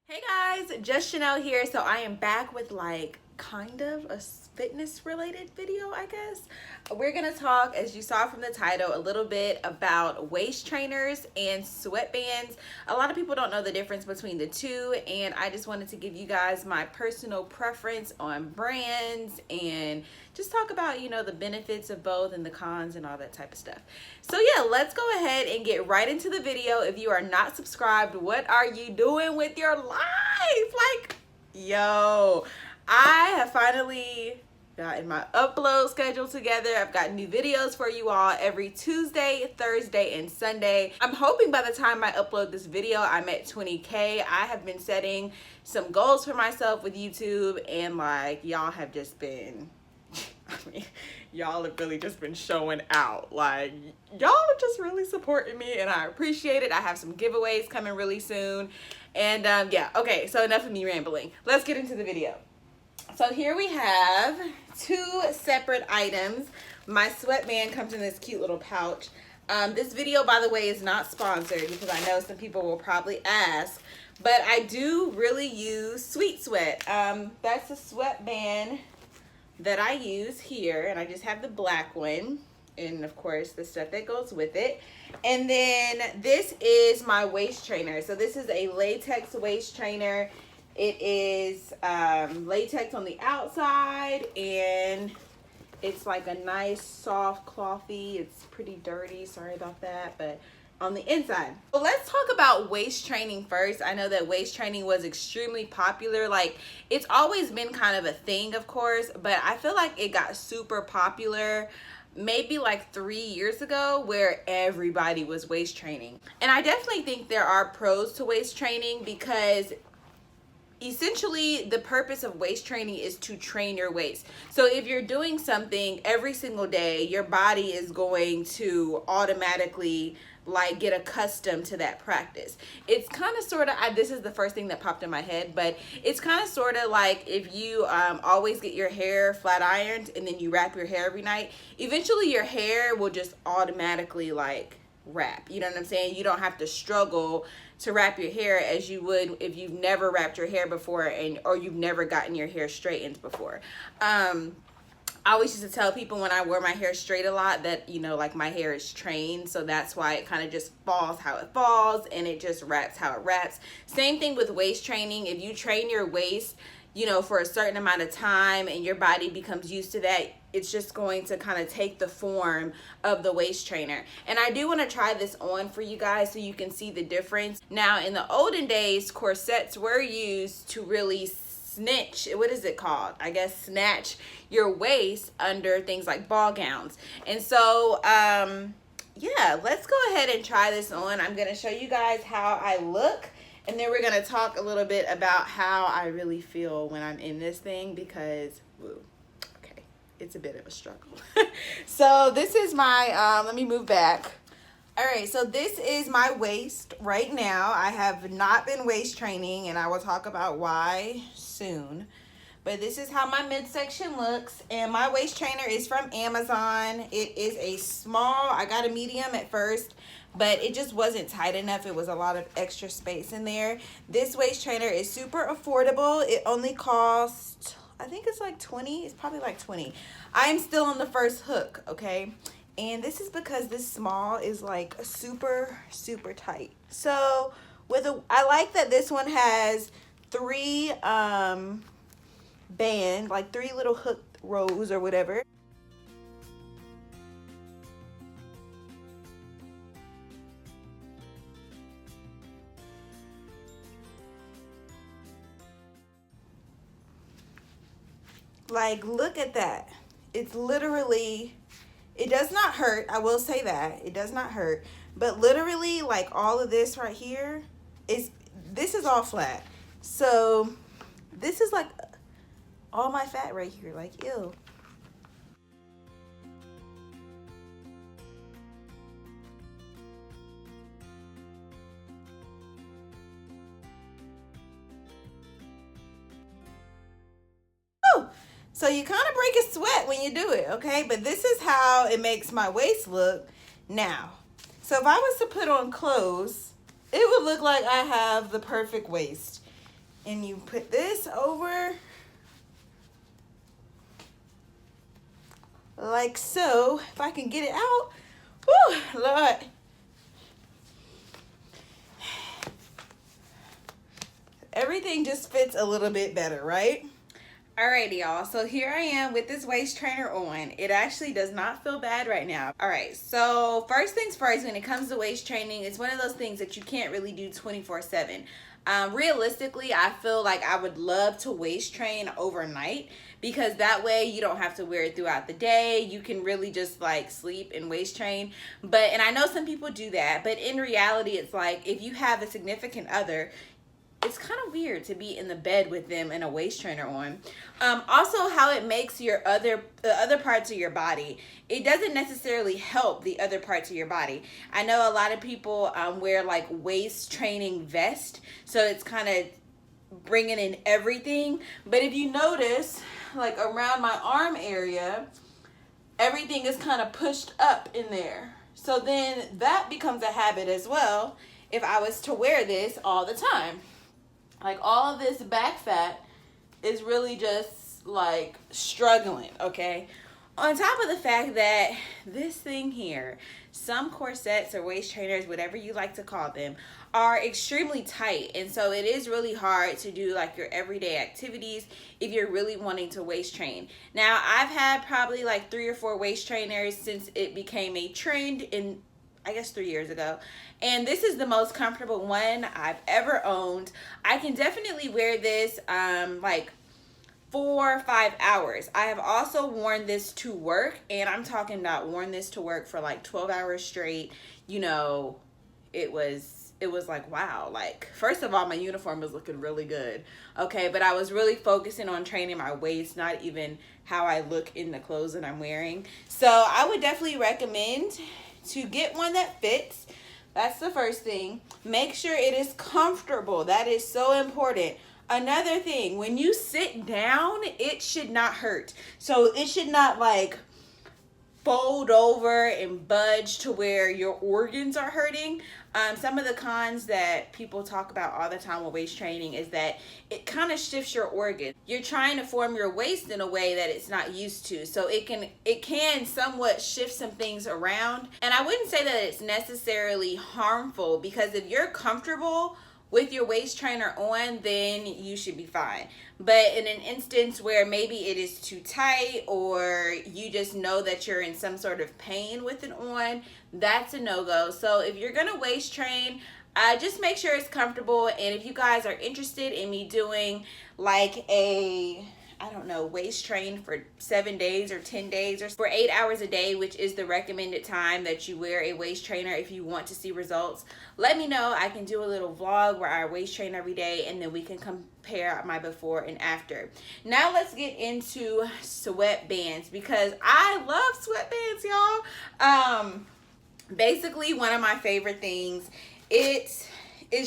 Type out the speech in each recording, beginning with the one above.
Hey guys, just Chanel here. So I am back with like kind of a fitness related video, I guess. We're gonna talk, as you saw from the title, a little bit about waist trainers and sweatbands. A lot of people don't know the difference between the two, and I just wanted to give you guys my personal preference on brands and just talk about, you know, the benefits of both and the cons and all that type of stuff. So yeah, let's go ahead and get right into the video. If you are not subscribed, what are you doing with your life? Like, yo, I have finally gotten my upload schedule together. I've got new videos for you all every Tuesday, Thursday, and Sunday. I'm hoping by the time I upload this video, I'm at 20K. I have been setting some goals for myself with YouTube, and like, y'all have just been, I mean, y'all have really just been showing out. Like, y'all are just really supporting me, and I appreciate it. I have some giveaways coming really soon. And yeah, okay, so enough of me rambling. Let's get into the video. So here we have two separate items. My sweatband comes in this cute little pouch. This video, by the way, is not sponsored because I know some people will probably ask, but I do really use Sweet Sweat. That's a sweatband that I use here, and I just have the black one, and of course the stuff that goes with it. And then this is my waist trainer. So this is a latex waist trainer. It is latex on the outside, and it's like a nice soft clothy. It's pretty dirty, sorry about that, but on the inside. Well, let's talk about waist training first. I know that waist training was extremely popular. Like, it's always been kind of a thing, of course, but I feel like it got super popular maybe like 3 years ago, where everybody was waist training. And I definitely think there are pros to waist training, because essentially the purpose of waist training is to train your waist. So if you're doing something every single day, your body is going to automatically like get accustomed to that practice. It's kind of sort of, this is the first thing that popped in my head, but it's kind of sort of like if you always get your hair flat ironed and then you wrap your hair every night, eventually your hair will just automatically like wrap. You know what I'm saying? You don't have to struggle to wrap your hair as you would if you've never wrapped your hair before, or you've never gotten your hair straightened before. I always used to tell people when I wear my hair straight a lot that, you know, like my hair is trained, so that's why it kind of just falls how it falls and it just wraps how it wraps. Same thing with waist training. If you train your waist, you know, for a certain amount of time and your body becomes used to that, it's just going to kind of take the form of the waist trainer. And I do want to try this on for you guys so you can see the difference. Now, in the olden days, corsets were used to really snatch, what is it called? I guess snatch your waist under things like ball gowns. And so, yeah, let's go ahead and try this on. I'm going to show you guys how I look, and then we're going to talk a little bit about how I really feel when I'm in this thing, because, woo, okay, it's a bit of a struggle. So this is my, let me move back. All right, so this is my waist right now. I have not been waist training, and I will talk about why soon. But this is how my midsection looks, and my waist trainer is from Amazon. It is a small. I got a medium at first, but it just wasn't tight enough. It was a lot of extra space in there. This waist trainer is super affordable. It only costs, I think it's like 20. It's probably like 20. I am still on the first hook, okay? And this is because this small is like super, super tight. So I like that this one has three band, like 3 little hook rows or whatever. Like, look at that. It's literally, it does not hurt. I will say that. It does not hurt. But literally, like, all of this right here, this is all flat. So this is like all my fat right here. Like, ew. So you kind of break a sweat when you do it, okay? But this is how it makes my waist look now. So if I was to put on clothes, it would look like I have the perfect waist. and you put this over like so. If I can get it out. Whew, Lord. Everything just fits a little bit better, right? Alrighty, y'all. So here I am with this waist trainer on. It actually does not feel bad right now. Alright, so first things first, when it comes to waist training, it's one of those things that you can't really do 24/7. Realistically, I feel like I would love to waist train overnight, because that way you don't have to wear it throughout the day. You can really just like sleep and waist train. And I know some people do that, but in reality, it's like if you have a significant other, it's kind of weird to be in the bed with them and a waist trainer on. Also, how it makes the other parts of your body. It doesn't necessarily help the other parts of your body. I know a lot of people wear like waist training vest, so it's kind of bringing in everything. But if you notice, like around my arm area, everything is kind of pushed up in there. So then that becomes a habit as well if I was to wear this all the time. Like all of this back fat is really just like struggling, okay? On top of the fact that this thing here, some corsets or waist trainers, whatever you like to call them, are extremely tight. And so it is really hard to do like your everyday activities if you're really wanting to waist train. Now, I've had probably like 3 or 4 waist trainers since it became a trend in, I guess, 3 years ago. And this is the most comfortable one I've ever owned. I can definitely wear this like 4 or 5 hours. I have also worn this to work, and I'm talking about worn this to work for like 12 hours straight. You know, it was like, wow. Like, first of all, my uniform was looking really good. Okay, but I was really focusing on training my waist, not even how I look in the clothes that I'm wearing. So I would definitely recommend to get one that fits. That's the first thing. Make sure it is comfortable. That is so important. Another thing, when you sit down, it should not hurt. So it should not like fold over and budge to where your organs are hurting. Some of the cons that people talk about all the time with waist training is that it kind of shifts your organ. You're trying to form your waist in a way that it's not used to. So it can somewhat shift some things around. And I wouldn't say that it's necessarily harmful, because if you're comfortable with your waist trainer on, then you should be fine. But in an instance where maybe it is too tight, or you just know that you're in some sort of pain with it on, that's a no-go. So if you're gonna waist train, just make sure it's comfortable. And if you guys are interested in me doing like a, I don't know, waist train for 7 days or 10 days or for 8 hours a day, which is the recommended time that you wear a waist trainer if you want to see results, let me know. I can do a little vlog where I waist train every day, and then we can compare my before and after. Now let's get into sweatbands, because I love sweatbands, y'all. Basically one of my favorite things. It's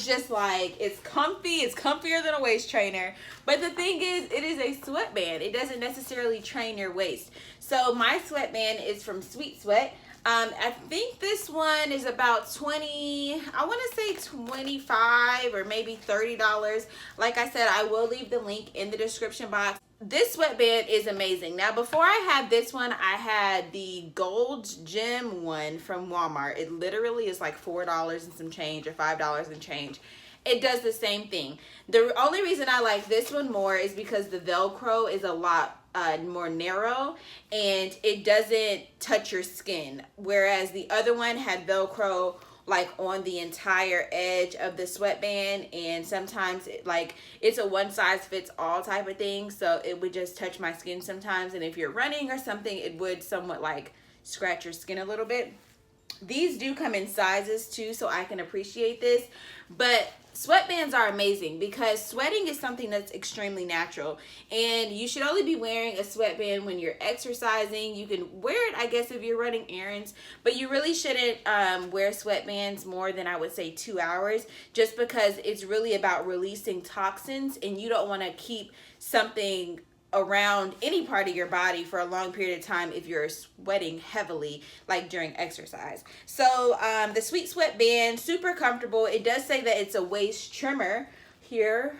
just like, it's comfy. It's comfier than a waist trainer. But the thing is, it is a sweatband. It doesn't necessarily train your waist. So my sweatband is from Sweet Sweat. I think this one is about 20, I want to say 25 or maybe $30. Like I said, I will leave the link in the description box. This sweatband is amazing. Now, before I had this one, I had the Gold's Gym one from Walmart. It literally is like $4 and some change, or $5 and change. It does the same thing. The only reason I like this one more is because the Velcro is a lot more narrow, and it doesn't touch your skin, whereas the other one had Velcro like on the entire edge of the sweatband, and sometimes it's a one size fits all type of thing, so it would just touch my skin sometimes, and if you're running or something, it would somewhat like scratch your skin a little bit. These do come in sizes too, so I can appreciate this. But sweatbands are amazing because sweating is something that's extremely natural, and you should only be wearing a sweatband when you're exercising. You can wear it, I guess, if you're running errands, but you really shouldn't wear sweatbands more than, I would say, 2 hours, just because it's really about releasing toxins, and you don't want to keep something around any part of your body for a long period of time if you're sweating heavily, like during exercise. So the Sweet Sweat band, super comfortable. It does say that it's a waist trimmer here,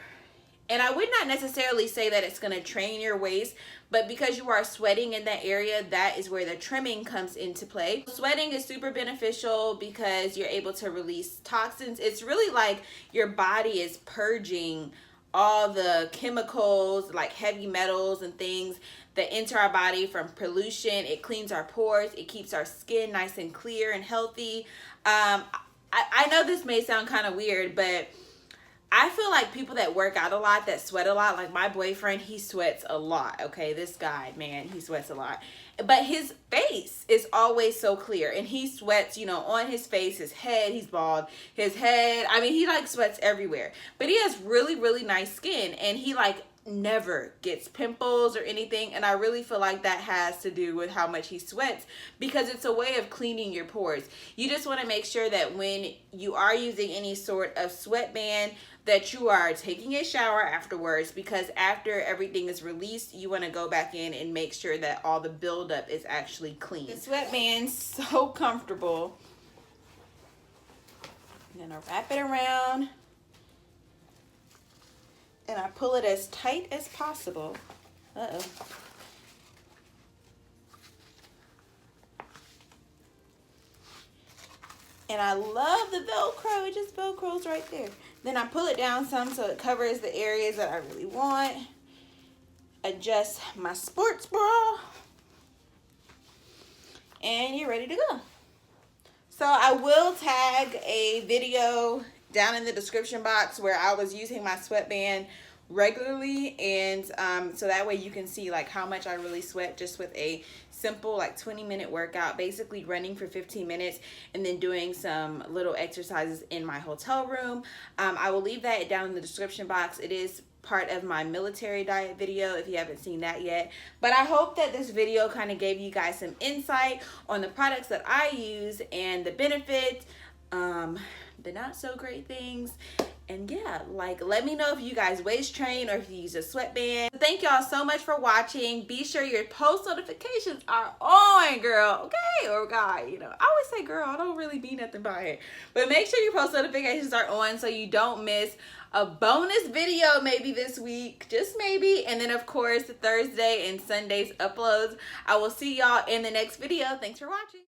And I would not necessarily say that it's going to train your waist, but because you are sweating in that area, that is where the trimming comes into play. Sweating is super beneficial because you're able to release toxins. It's really like your body is purging all the chemicals, like heavy metals and things that enter our body from pollution. It cleans our pores. It keeps our skin nice and clear and healthy. I know this may sound kind of weird, but I feel like people that work out a lot, that sweat a lot, like my boyfriend, he sweats a lot, okay? This guy, man, he sweats a lot. But his face is always so clear, and he sweats, you know, on his face, his head, he's bald, his head. I mean, he like sweats everywhere. But he has really, really nice skin, and he like never gets pimples or anything. And I really feel like that has to do with how much he sweats, because it's a way of cleaning your pores. You just want to make sure that when you are using any sort of sweatband, that you are taking a shower afterwards, because after everything is released, you want to go back in and make sure that all the buildup is actually clean. The sweatband's so comfortable. I'm gonna wrap it around, and I pull it as tight as possible. Uh-oh. And I love the Velcro. It just Velcros right there. Then I pull it down some so it covers the areas that I really want. Adjust my sports bra. And you're ready to go. So I will tag a video down in the description box where I was using my sweatband regularly, and so that way you can see like how much I really sweat just with a simple like 20-minute workout, basically running for 15 minutes and then doing some little exercises in my hotel room. I will leave that down in the description box. It is part of my military diet video if you haven't seen that yet. But I hope that this video kind of gave you guys some insight on the products that I use and the benefits, the not so great things. And yeah, like, let me know if you guys waist train or if you use a sweatband. Thank y'all so much for watching. Be sure your post notifications are on, girl, okay? Or guy, you know. I always say girl, I don't really mean nothing by it. But make sure your post notifications are on so you don't miss a bonus video maybe this week, just maybe. And then of course, Thursday and Sunday's uploads. I will see y'all in the next video. Thanks for watching.